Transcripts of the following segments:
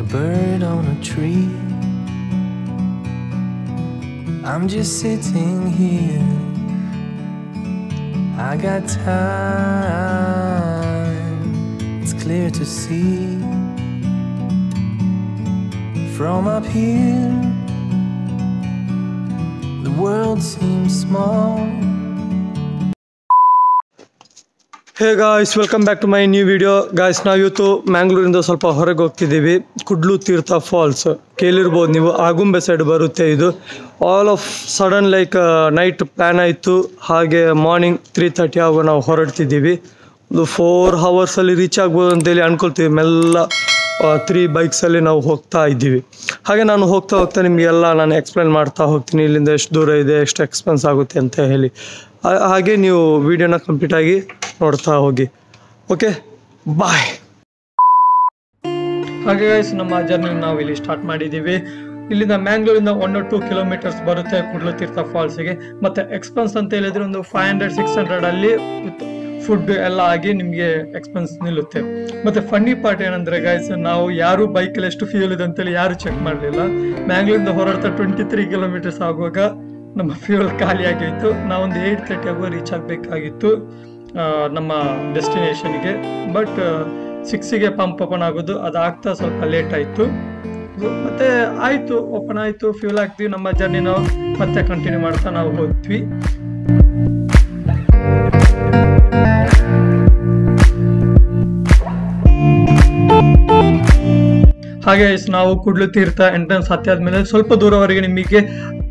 a bird on a tree. I'm just sitting here. I got time. It's clear to see from up here. The world seems small. Hey guys, welcome back to my new video. Guys, ನಾವು ಇವತ್ತು ಮ್ಯಾಂಗ್ಳೂರಿಂದ ಸ್ವಲ್ಪ ಹೊರಗೆ ಹೋಗ್ತಿದ್ದೀವಿ. ಕುಡ್ಲು ತೀರ್ಥ falls ಕೇಳಿರ್ಬೋದು ನೀವು, Agumbe side ಬರುತ್ತೆ ಇದು. All of sudden like night plan ಆಯಿತು, ಹಾಗೆ ಮಾರ್ನಿಂಗ್ 3:30 ಆಗೋ ನಾವು ಹೊರಡ್ತಿದ್ದೀವಿ. ಒಂದು 4 ಅವರ್ಸಲ್ಲಿ ರೀಚ್ ಆಗ್ಬೋದು ಅಂತೇಳಿ ಅಂದ್ಕೊಳ್ತೀವಿ. ಮೆಲ್ಲ 3 ಬೈಕ್ಸಲ್ಲಿ ನಾವು ಹೋಗ್ತಾ ಇದ್ದೀವಿ. ಹಾಗೆ ನಾನು ಹೋಗ್ತಾ ನಿಮಗೆಲ್ಲ ನಾನು ಎಕ್ಸ್ಪ್ಲೇನ್ ಮಾಡ್ತಾ ಹೋಗ್ತೀನಿ, ಇಲ್ಲಿಂದ ಎಷ್ಟು ದೂರ ಇದೆ, ಎಷ್ಟು ಎಕ್ಸ್ಪೆನ್ಸ್ ಆಗುತ್ತೆ ಅಂತ ಹೇಳಿ. ಹಾಗೆ ನೀವು ವಿಡಿಯೋನ ಕಂಪ್ಲೀಟಾಗಿ ನೋಡ್ತಾ ಹೋಗಿ. ಓಕೆ, ಬಾಯ್. ಹಾಗೆ ಗೈಸ್, ನಮ್ಮ ಜರ್ನಿ ನಾವು ಇಲ್ಲಿ ಸ್ಟಾರ್ಟ್ ಮಾಡಿದ್ದೀವಿ. ಇಲ್ಲಿಂದ ಮ್ಯಾಂಗ್ಳೂರಿಂದ 1 or 2 ಕಿಲೋಮೀಟರ್ಸ್ ಬರುತ್ತೆ ಕುಡ್ಲು ತೀರ್ಥ ಫಾಲ್ಸ್ಗೆ. ಮತ್ತು ಎಕ್ಸ್ಪೆನ್ಸ್ ಅಂತ ಹೇಳಿದ್ರೆ ಒಂದು 500-600 ಅಲ್ಲಿ ಫುಡ್ ಎಲ್ಲ ಆಗಿ ನಿಮಗೆ ಎಕ್ಸ್ಪೆನ್ಸ್ ನಿಲ್ಲುತ್ತೆ. ಮತ್ತು ಫನ್ನಿ ಪಾರ್ಟ್ ಏನಂದರೆ ಗೈಸ್, ನಾವು ಯಾರು ಬೈಕಲ್ಲಿ ಎಷ್ಟು ಫ್ಯೂಲ್ ಇದೆ ಅಂತೇಳಿ ಯಾರು ಚೆಕ್ ಮಾಡಲಿಲ್ಲ. ಮ್ಯಾಂಗ್ಳೂರಿಂದ ಹೊರಡ್ತಾ 23 ಕಿಲೋಮೀಟರ್ಸ್ ಆಗುವಾಗ ನಮ್ಮ ಫ್ಯೂಲ್ ಖಾಲಿ ಆಗಿತ್ತು. ನಾವೊಂದು 8:30 ಆಗುವ ರೀಚ್ ಆಗಬೇಕಾಗಿತ್ತು ನಮ್ಮ ಡೆಸ್ಟಿನೇಷನ್ಗೆ. ಬಟ್ 6ಗೆ ಪಂಪ್ ಓಪನ್ ಆಗೋದು, ಅದಾಗ್ತಾ ಸ್ವಲ್ಪ ಲೇಟ್ ಆಯಿತು. ಮತ್ತೆ ಆಯಿತು, ಓಪನ್ ಆಯಿತು, ಫ್ಯೂಲ್ ಹಾಕ್ತೀವಿ, ನಮ್ಮ ಜರ್ನಿ ನಾವು ಮತ್ತೆ ಕಂಟಿನ್ಯೂ ಮಾಡ್ತಾ ನಾವು ಹೋದ್ವಿ. ಹಾಗೆ ನಾವು ಕುಡ್ಲು ತೀರ್ಥ ಎಂಟ್ರೆನ್ಸ್ ಹತ್ತಿ ಆದ್ಮೇಲೆ ಸ್ವಲ್ಪ ದೂರವರೆಗೆ ನಿಮಗೆ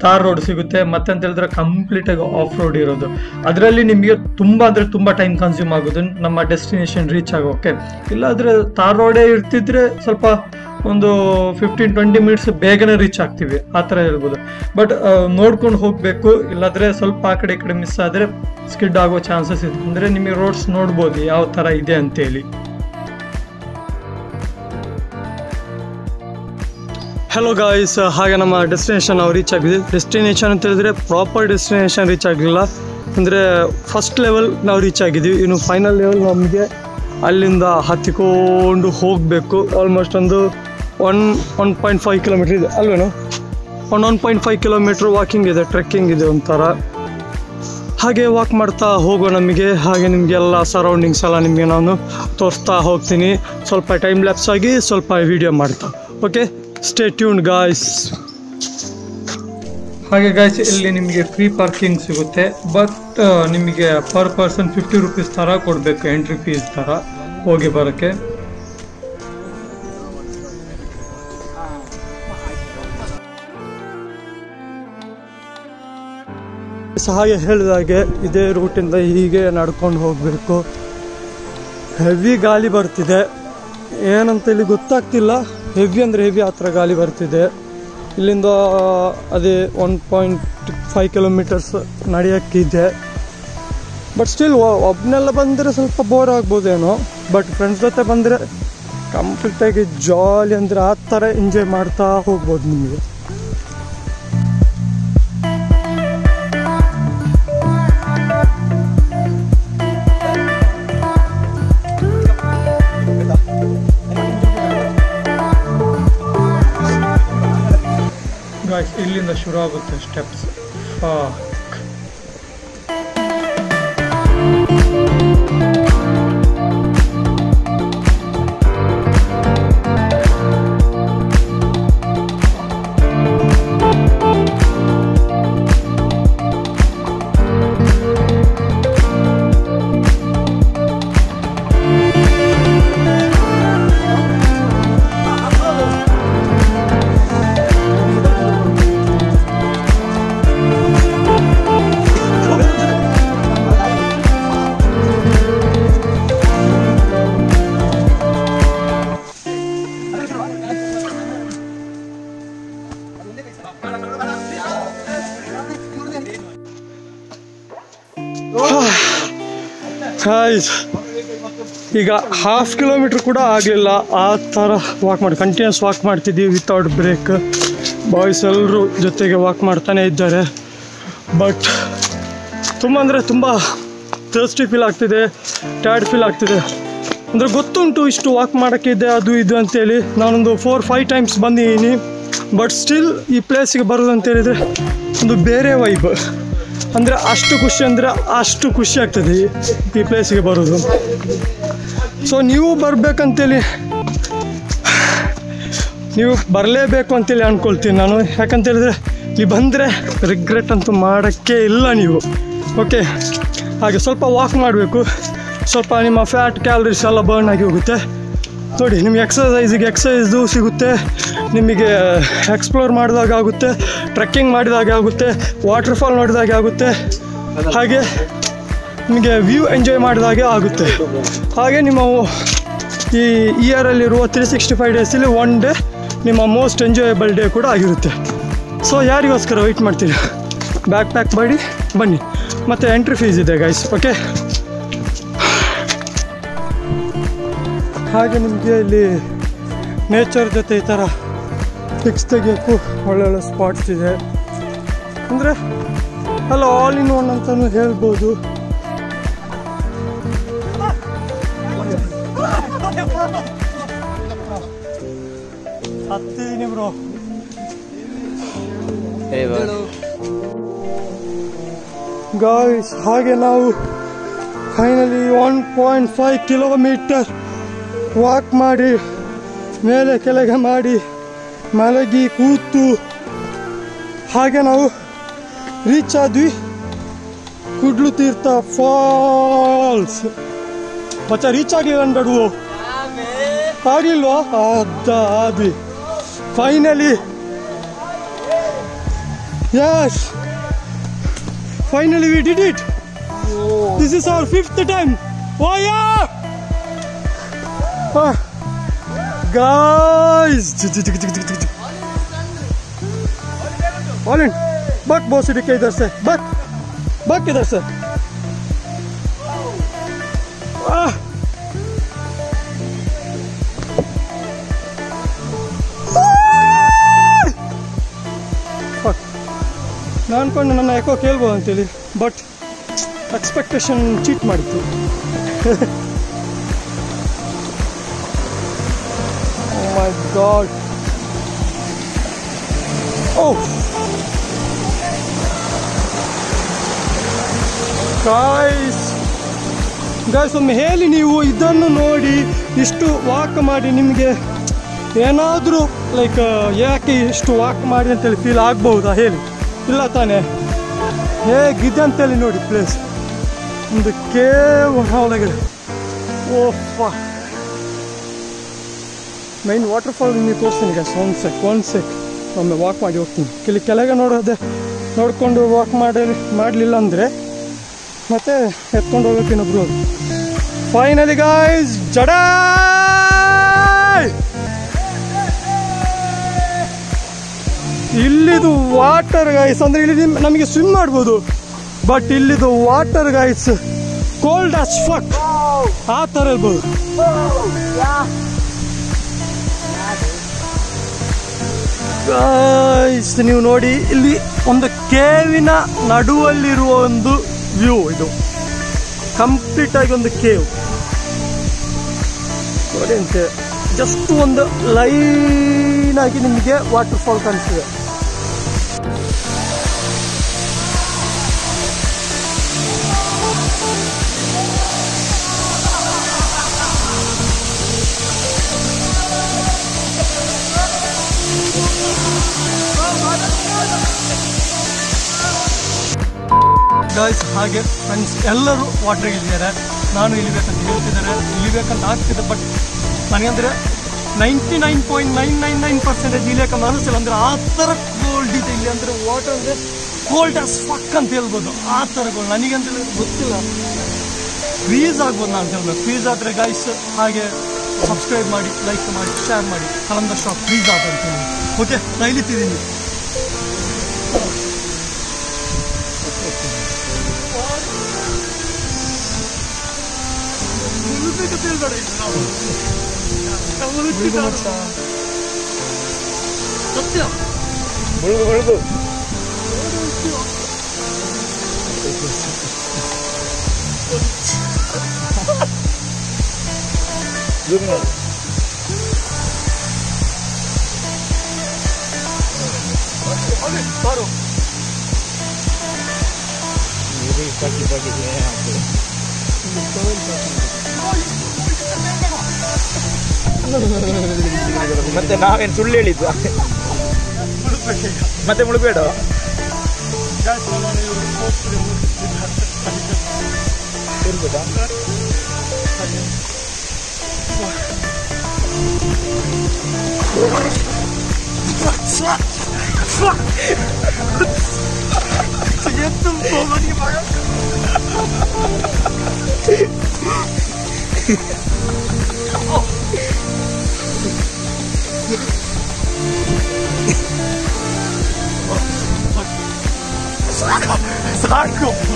ತಾರ್ ರೋಡ್ ಸಿಗುತ್ತೆ. ಮತ್ತೆ ಅಂತ ಹೇಳಿದ್ರೆ ಕಂಪ್ಲೀಟ್ ಆಗಿ ಆಫ್ ರೋಡ್ ಇರೋದು. ಅದರಲ್ಲಿ ನಿಮಗೆ ತುಂಬಾ ಟೈಮ್ ಕನ್ಸ್ಯೂಮ್ ಆಗೋದು ನಮ್ಮ ಡೆಸ್ಟಿನೇಷನ್ ರೀಚ್ ಆಗೋಕೆ. ಇಲ್ಲಾಂದ್ರೆ ತಾರ್ ರೋಡೇ ಇರ್ತಿದ್ರೆ ಸ್ವಲ್ಪ ಒಂದು 15-20 ಮಿನಿಟ್ಸ್ ಬೇಗನೆ ರೀಚ್ ಆಗ್ತೀವಿ, ಆ ಥರ ಹೇಳ್ಬೋದು. ಬಟ್ ನೋಡ್ಕೊಂಡು ಹೋಗಬೇಕು, ಇಲ್ಲಾಂದರೆ ಸ್ವಲ್ಪ ಆ ಕಡೆ ಈ ಕಡೆ ಮಿಸ್ ಆದರೆ ಸ್ಕಿಡ್ ಆಗೋ ಚಾನ್ಸಸ್ ಇದೆ. ಅಂದರೆ ನಿಮಗೆ ರೋಡ್ಸ್ ನೋಡ್ಬೋದು ಯಾವ ಥರ ಇದೆ ಅಂತೇಳಿ. ಹಲೋ ಗಾಯ್ಸ್, ಹಾಗೆ ನಮ್ಮ ಡೆಸ್ಟಿನೇಷನ್ ನಾವು ರೀಚ್ ಆಗಿದೆ. ಡೆಸ್ಟಿನೇಷನ್ ಅಂತ ಹೇಳಿದ್ರೆ ಪ್ರಾಪರ್ ಡೆಸ್ಟಿನೇಷನ್ ರೀಚ್ ಆಗಲಿಲ್ಲ, ಅಂದರೆ ಫಸ್ಟ್ ಲೆವೆಲ್ ನಾವು ರೀಚ್ ಆಗಿದ್ದೀವಿ. ಇನ್ನು ಫೈನಲ್ ಲೆವೆಲ್ ನಮಗೆ ಅಲ್ಲಿಂದ ಹತ್ತಿಕೊಂಡು ಹೋಗಬೇಕು. ಆಲ್ಮೋಸ್ಟ್ ಒಂದು 1.5 ಕಿಲೋಮೀಟ್ರ್ ಇದೆ ಅಲ್ವೇನೋ, 1.5 ಕಿಲೋಮೀಟ್ರ್ ವಾಕಿಂಗ್ ಇದೆ, ಟ್ರೆಕ್ಕಿಂಗ್ ಇದೆ ಒಂಥರ. ಹಾಗೆ ವಾಕ್ ಮಾಡ್ತಾ ಹೋಗೋ ನಮಗೆ. ಹಾಗೆ ನಿಮಗೆಲ್ಲ ಸರೌಂಡಿಂಗ್ಸ್ ಎಲ್ಲ ನಿಮಗೆ ನಾನು ತೋರಿಸ್ತಾ ಹೋಗ್ತೀನಿ, ಸ್ವಲ್ಪ ಟೈಮ್ ಲ್ಯಾಪ್ಸ್ ಆಗಿ ಸ್ವಲ್ಪ ವಿಡಿಯೋ ಮಾಡ್ತಾ. Okay, stay tuned guys. ಹಾಗೆ ಗಾಯ್ಸ್, ಇಲ್ಲಿ ನಿಮಗೆ ಫ್ರೀ ಪಾರ್ಕಿಂಗ್ ಸಿಗುತ್ತೆ. ಬಟ್ ನಿಮಗೆ ಪರ್ ಪರ್ಸನ್ 50 ರೂಪೀಸ್ ಥರ ಕೊಡಬೇಕು, ಎಂಟ್ರಿ ಫೀಸ್ ಥರ ಹೋಗಿ ಬರೋಕ್ಕೆ. ಹಾಗೆ ಹೇಳಿದಾಗೆ ಇದೇ ರೂಟಿಂದ ಹೀಗೆ ನಡ್ಕೊಂಡು ಹೋಗಬೇಕು. ಹೆವಿ ಗಾಳಿ ಬರ್ತಿದೆ, ಏನಂತ ಇಲ್ಲಿ ಗೊತ್ತಾಗ್ತಿಲ್ಲ. ಹೆವಿ ಅಂದರೆ ಹೆವಿ ಆ ಥರ ಗಾಳಿ ಬರ್ತಿದೆ. ಇಲ್ಲಿಂದ ಅದೇ 1.5 ಕಿಲೋಮೀಟರ್ಸ್ ನಡೆಯೋಕ್ಕಿದೆ. ಬಟ್ ಸ್ಟಿಲ್ ಒಬ್ಬನೆಲ್ಲ ಬಂದರೆ ಸ್ವಲ್ಪ ಬೋರ್ ಆಗ್ಬೋದೇನೋ. ಬಟ್ ಫ್ರೆಂಡ್ಸ್ ಜೊತೆ ಬಂದರೆ ಕಂಪ್ಲೀಟಾಗಿ ಜಾಲಿ, ಅಂದರೆ ಆ ಥರ ಎಂಜಾಯ್ ಮಾಡ್ತಾ ಹೋಗ್ಬೋದು ನಿಮಗೆ. ಇಲ್ಲಿಂದ ಶುರು ಆಗುತ್ತೆ ಸ್ಟೆಪ್ಸ್. ಈಗ 1/2 ಕಿಲೋಮೀಟ್ರ್ ಕೂಡ ಆಗಲಿಲ್ಲ, ಆ ಥರ ವಾಕ್ ಮಾಡಿ ಕಂಟಿನ್ಯೂಸ್ ವಾಕ್ ಮಾಡ್ತಿದ್ದೀವಿ ವಿತೌಟ್ ಬ್ರೇಕ್. ಬಾಯ್ಸ್ ಎಲ್ಲರೂ ಜೊತೆಗೆ ವಾಕ್ ಮಾಡ್ತಾನೆ ಇದ್ದಾರೆ. ಬಟ್ ತುಂಬ ಅಂದರೆ ತುಂಬ ಥರ್ಸ್ಟಿ ಫೀಲ್ ಆಗ್ತಿದೆ, ಟಯರ್ಡ್ ಫೀಲ್ ಆಗ್ತಿದೆ. ಅಂದರೆ ಗೊತ್ತುಂಟು ಇಷ್ಟು ವಾಕ್ ಮಾಡೋಕ್ಕಿದೆ ಅದು ಇದು ಅಂತೇಳಿ. ನಾನೊಂದು 4-5 ಟೈಮ್ಸ್ ಬಂದಿದ್ದೀನಿ. ಬಟ್ ಸ್ಟಿಲ್ ಈ ಪ್ಲೇಸಿಗೆ ಬರೋದು ಅಂತೇಳಿದರೆ ಒಂದು ಬೇರೆ ವೈಬ್. ಅಂದರೆ ಅಷ್ಟು ಖುಷಿ ಆಗ್ತದೆ ಈ ಪ್ಲೇಸಿಗೆ ಬರೋದು. ಸೊ ನೀವು ಬರಬೇಕಂತೇಳಿ, ನೀವು ಬರಲೇಬೇಕು ಅಂತೇಳಿ ಅಂದ್ಕೊಳ್ತೀನಿ ನಾನು. ಯಾಕಂತೇಳಿದ್ರೆ ಇಲ್ಲಿ ಬಂದರೆ ರಿಗ್ರೆಟ್ ಅಂತೂ ಮಾಡೋಕ್ಕೆ ಇಲ್ಲ ನೀವು. ಓಕೆ, ಹಾಗೆ ಸ್ವಲ್ಪ ವಾಕ್ ಮಾಡಬೇಕು, ಸ್ವಲ್ಪ ನಿಮ್ಮ ಫ್ಯಾಟ್ ಕ್ಯಾಲರೀಸ್ ಎಲ್ಲ ಬರ್ನ್ ಆಗಿ ಹೋಗುತ್ತೆ. ನೋಡಿ, ನಿಮಗೆ ಎಕ್ಸಸೈಸು ಸಿಗುತ್ತೆ, ನಿಮಗೆ ಎಕ್ಸ್ಪ್ಲೋರ್ ಮಾಡಿದಾಗ ಆಗುತ್ತೆ, ಟ್ರೆಕ್ಕಿಂಗ್ ಮಾಡಿದಾಗ ಆಗುತ್ತೆ, ವಾಟರ್ಫಾಲ್ ನೋಡಿದಾಗೆ ಆಗುತ್ತೆ, ಹಾಗೆ ನಿಮಗೆ ವ್ಯೂ ಎಂಜಾಯ್ ಮಾಡಿದಾಗೆ ಆಗುತ್ತೆ. ಹಾಗೆ ನಿಮ್ಮ ಈ ಇಯರಲ್ಲಿರುವ 365 ಡೇಸಲ್ಲಿ 1 ಡೇ ನಿಮ್ಮ ಮೋಸ್ಟ್ ಎಂಜಾಯಬಲ್ ಡೇ ಕೂಡ ಆಗಿರುತ್ತೆ. ಸೊ ಯಾರಿಗೋಸ್ಕರ ವೆಯ್ಟ್ ಮಾಡ್ತೀರಿ? ಬ್ಯಾಕ್ ಪ್ಯಾಕ್ ಮಾಡಿ ಬನ್ನಿ. ಮತ್ತು ಎಂಟ್ರಿ ಫೀಸ್ ಇದೆ ಗೈಸ್. ಓಕೆ, ಹಾಗೆ ನಿಮಗೆ ಇಲ್ಲಿ ನೇಚರ್ ಜೊತೆ ಈ ಥರ ಪಿಕ್ಸ್ ತೆಗಿಯೋಕ್ಕೂ ಒಳ್ಳೊಳ್ಳೆ ಸ್ಪಾಟ್ಸ್ ಇದೆ. ಅಂದರೆ ಅಲ್ಲ ಆಲ್ ಇನ್ ಒನ್ ಅಂತಲೂ ಹೇಳ್ಬೋದು. ಹತ್ತಿದ್ದೀನಿ ಬ್ರೋ. ಗಾಯ್ಸ್, ಹಾಗೆ ನಾವು ಫೈನಲಿ 1.5 ಕಿಲೋಮೀಟರ್ ವಾಕ್ ಮಾಡಿ ಮೇಲೆ ಕೆಳಗೆ ಮಾಡಿ ಮಲಗಿ ಕೂತು ಹಾಗೆ ನಾವು ರೀಚ್ ಆದ್ವಿ ಕುಡ್ಲು ತೀರ್ಥ ಫಾಲ್ಸ್. ಮಚ್ಚ ರೀಚ್ ಆಗಲಿಲ್ಲ ಅನ್ಬೇಡುವು, ಆಗಲಿಲ್ವಾ? ಆದ್ವಿ finally. Yes, finally we did it. This is our 5th time. Oh yeah, guys. All in. Buck boss के इधर से. Buck इधर से. ನಾನು ಅನ್ಕೊಂಡು ನನ್ನ ಯಾಕೋ ಕೇಳ್ಬೋದು ಅಂತೇಳಿ, ಬಟ್ ಎಕ್ಸ್ಪೆಕ್ಟೇಷನ್ ಚೀಟ್ ಮಾಡಿತ್ತು. Oh my God. Oh guys, ಒಮ್ಮೆ ಹೇಳಿ ನೀವು ಇದನ್ನು ನೋಡಿ ಇಷ್ಟು ವಾಕ್ ಮಾಡಿ ನಿಮಗೆ ಏನಾದರೂ ಲೈಕ್ ಯಾಕೆ ಇಷ್ಟು ವಾಕ್ ಮಾಡಿ ಅಂತೇಳಿ ಫೀಲ್ ಆಗ್ಬಹುದಾ ಹೇಳಿ? ಇಲ್ಲ ತಾನೇ? ಹೇಗಿದೆ ಅಂತೇಳಿ ನೋಡಿ ಪ್ಲೇಸ್. ಒಂದು ಕೇವ್ ಒಳಗಡೆ. ಓಫ, ಮೈನ್ ವಾಟರ್ಫಾಲ್ ನಿಮಗೆ ತೋರಿಸ್ತೀನಿ ಗೈಸ್. ಒಂದು ಸೆಕ್ ಒಮ್ಮೆ ವಾಕ್ ಮಾಡಿ ಹೋಗ್ತೀನಿ. ಕೆಳಗೆ ನೋಡಿಕೊಂಡು ವಾಕ್ ಮಾಡಲಿಲ್ಲ ಅಂದರೆ ಮತ್ತೆ ಎತ್ಕೊಂಡು ಹೋಗ್ಬೇಕು ಇನ್ನೊಬ್ರು. ಫೈನಲಿ ಗೈಸ್, ಜಡಾ ಇಲ್ಲಿದು ವಾಟರ್ ಗೈಸ್, ಅಂದರೆ ಇಲ್ಲಿ ನಮಗೆ ಸ್ವಿಮ್ ಮಾಡ್ಬೋದು, ಬಟ್ ಇಲ್ಲಿದು water guys cold as fuck ಆ ಥರ ಇರ್ಬೋದು. ಗೈಸ್ ನೀವು ನೋಡಿ, ಇಲ್ಲಿ ಒಂದು ಕೇವಿನ ನಡುವಲ್ಲಿರುವ ಒಂದು ವ್ಯೂ. ಇದು ಕಂಪ್ಲೀಟ್ ಆಗಿ ಒಂದು ಕೇವ್ ನೋಡಿ ಅಂತೆ. ಜಸ್ಟ್ ಒಂದು ಲೈನ್ ಆಗಿ ನಿಮಗೆ ವಾಟರ್ಫಾಲ್ ಕಾಣಿಸ್ತಿದೆ. ಗಾಯ್ಸ್, ಹಾಗೆ ಫ್ರೆಂಡ್ಸ್ ಎಲ್ಲರೂ ವಾಟ್ರಿಗೆ ಇಲ್ಲಿದ್ದಾರೆ. ನಾನು ಇಳಿಬೇಕಂತ ಹೇಳ್ತಿದ್ದಾರೆ, ಇಳಿಬೇಕಂತ ಆಗ್ತಿದೆ, ಬಟ್ ನನಗಂದರೆ 99.999% ಇಳಿಯಕ್ಕೆ ಅನಿಸಿಲ್ಲ. ಅಂದರೆ ಆ ಥರ ಕೋಲ್ಡ್ ಇದೆ ಇಲ್ಲಿ. ಅಂದರೆ ವಾಟರ್ ಅಂದರೆ ಕೋಲ್ಡ್ ಆಸ್ ಫಕ್ ಅಂತ ಹೇಳ್ಬೋದು, ಆ ಥರ ಕೋಲ್ಡ್. ನನಗಂತ ಗೊತ್ತಿಲ್ಲ, ಫ್ರೀಸ್ ಆಗ್ಬೋದು ನಾನು ಹೇಳ್ಬೇಕು. ಫ್ರೀಸ್ ಆದರೆ ಗೈಸ್ ಹಾಗೆ ಸಬ್ಸ್ಕ್ರೈಬ್ ಮಾಡಿ, ಲೈಕ್ ಮಾಡಿ, ಶೇರ್ ಮಾಡಿ. ಕಲಂದರ್ ಶಾಪ್ ಫ್ರೀಸ್ ಆದ ಅಂತ ಹೇಳಿ. ಓಕೆ, ನಾನು ಇಳಿತಿದ್ದೀನಿ. ಸತ್ಯ ಮುಳುಗು ಮತ್ತೆ ನಾವೇನು ಸುಳ್ಳು ಹೇಳಿದ್ದ ಮತ್ತೆ ಮುಳುಗಬೇಡ ಇರ್ಬೋದಾ ಸಾಕು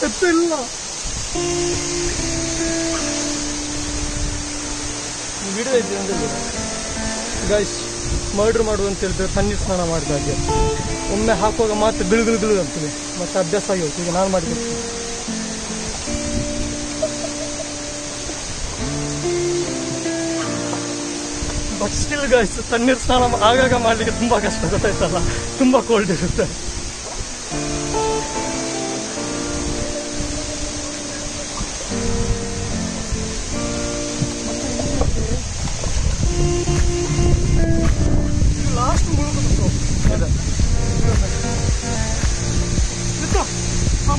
ಎತ್ತಿಲ್ಲ ವಿಡಿಯೋ ಇದೆ ಅಂದರೆ ಗೈಸ್ ಮರ್ಡ್ರ್ ಮಾಡು ಅಂತ ಹೇಳಿದ್ರೆ ತಣ್ಣೀರು ಸ್ನಾನ ಮಾಡಿದಾಗೆ ಒಮ್ಮೆ ಹಾಕುವಾಗ ಮಾತ್ರ ಗಿಳು ಅಂತೀನಿ ಮತ್ತೆ ಅಭ್ಯಾಸ ಆಗಿ ಹೋಗ್ತು. ಈಗ ನಾನು ಮಾಡಿಬಿಡ್ತೀನಿ. ಬಟ್ ಸ್ಟಿಲ್ ಗೈಸ್ ತಣ್ಣೀರು ಸ್ನಾನ ಆಗಾಗ ಮಾಡಲಿಕ್ಕೆ ತುಂಬ ಕಷ್ಟ ಗೊತ್ತಾಯ್ತಲ್ಲ, ತುಂಬ ಕೋಲ್ಡ್ ಇರುತ್ತೆ. ಲಾಸ್ಟ್ ಮುಳುಗು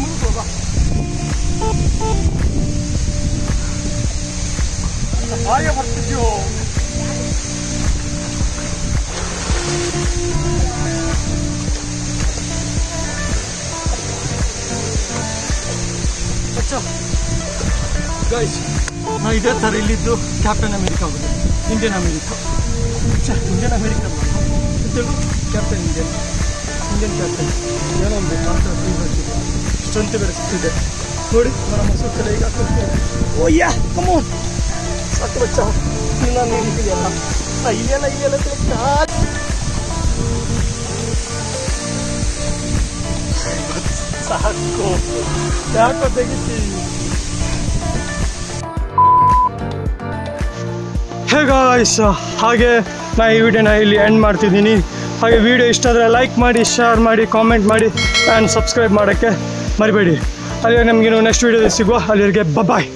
ಮುಳುಗೋಗ ಹಾಗೆ ಬರ್ತಿದ್ಯೋ. ಗೈಸ್ ನಾ ಇದೇ ಥರ ಇಲ್ಲಿದ್ದು ಕ್ಯಾಪ್ಟನ್ ಅಮೆರಿಕಾ ಹೋಗೋದು, ಇಂಡಿಯನ್ ಅಮೆರಿಕಾ ಇಂಡಿಯನ್ ಅಮೆರಿಕಾ ಇದೆಲ್ಲೂ ಕ್ಯಾಪ್ಟನ್ ಇಂಡಿಯನ್ ಕ್ಯಾಪ್ಟನ್ ಏನೋ ಒಂದು ಮಾತ್ರ ಸ್ಟ್ರೆಂತ್ ಬೇರೆ ಸಿಕ್ತಿದೆ ನೋಡಿ. ಅವರ ಮೊಸರು ಕಲೆ ಈಗ ಓಯ್ಯ ಕಮೋನ್ ಸಾಕು ಬಚ್ಚ ನಾನು ನೀರಿದೆಯಲ್ಲ ಇಲ್ಲೆಲ್ಲ ಸಾಕು ಯಾಕೋ ತೆಗಿತಿ. ಹೇ ಗಾಯ್ಸ್, ಹಾಗೆ ನಾ ಈ ವಿಡಿಯೋನ ಇಲ್ಲಿ ಎಂಡ್ ಮಾಡ್ತಿದ್ದೀನಿ. ಹಾಗೆ ವಿಡಿಯೋ ಇಷ್ಟ ಆದರೆ ಲೈಕ್ ಮಾಡಿ, ಶೇರ್ ಮಾಡಿ, ಕಾಮೆಂಟ್ ಮಾಡಿ ಆ್ಯಂಡ್ ಸಬ್ಸ್ಕ್ರೈಬ್ ಮಾಡೋಕ್ಕೆ ಮರಿಬೇಡಿ. ಅಲ್ಲಿಗೆ ನಮಗಿನ್ನು ನೆಕ್ಸ್ಟ್ ವಿಡಿಯೋದಲ್ಲಿ ಸಿಗುವ. ಅಲ್ಲಿವರೆಗೆ ಬಾಯ್.